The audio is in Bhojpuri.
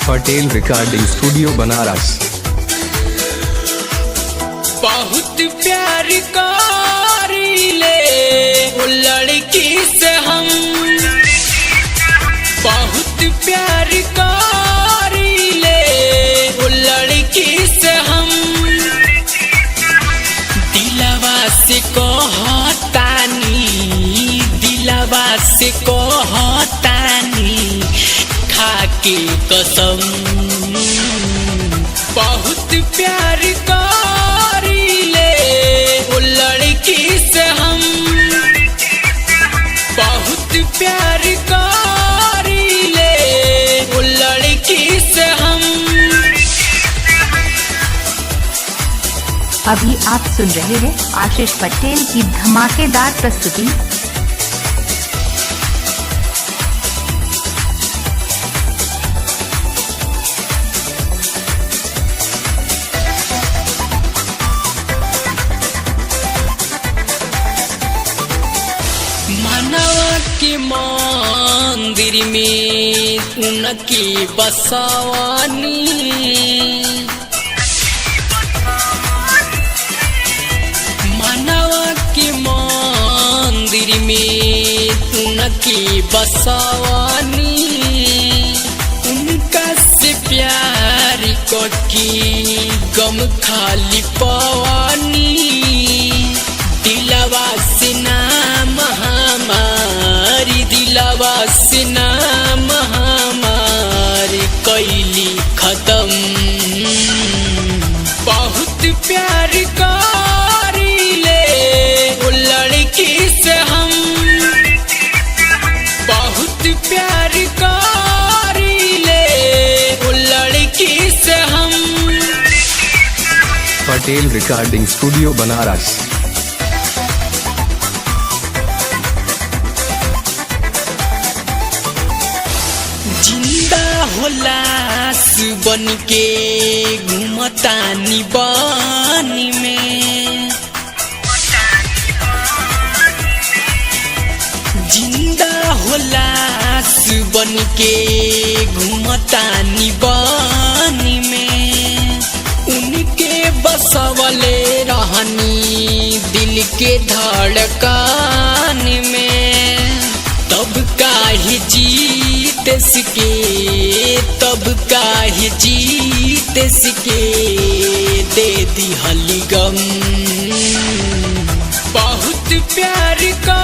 Patel recording studio Banaras. बहुत प्यार करीले वो लड़की से हम, बहुत प्यार करीले वो लड़की से हम। दिलवा से कहतानी, दिलवा से कहतानी खाके कसम। बहुत प्यार करीले वो लड़की से हम, बहुत प्यार करीले वो लड़की से हम। अभी आप सुन रहे हैं आशीष पटेल की धमाकेदार प्रस्तुति। मानवा के मंदिर में उनकी बसवानी, मानवा के मंदिर में उनकी बसवानी। उनका से प्यार करके गम खाली पवानी। दिलवा से नाम हमारी, दिलवा से नाम हमारी कैली खत्म। बहुत प्यार करीले वो लड़की से हम, बहुत प्यार करीले वो लड़की से हम। Patel recording studio Banaras. जिंदा हो लाश बन के घूमतानी बानी में, जिंदा हो लाश बन के घूमतानी बानी में। उनके बसवले रहनी दिल के धड़कन में। तब काहे जीत सके, तब काहे जीत सके दे दिहली गम। बहुत प्यार का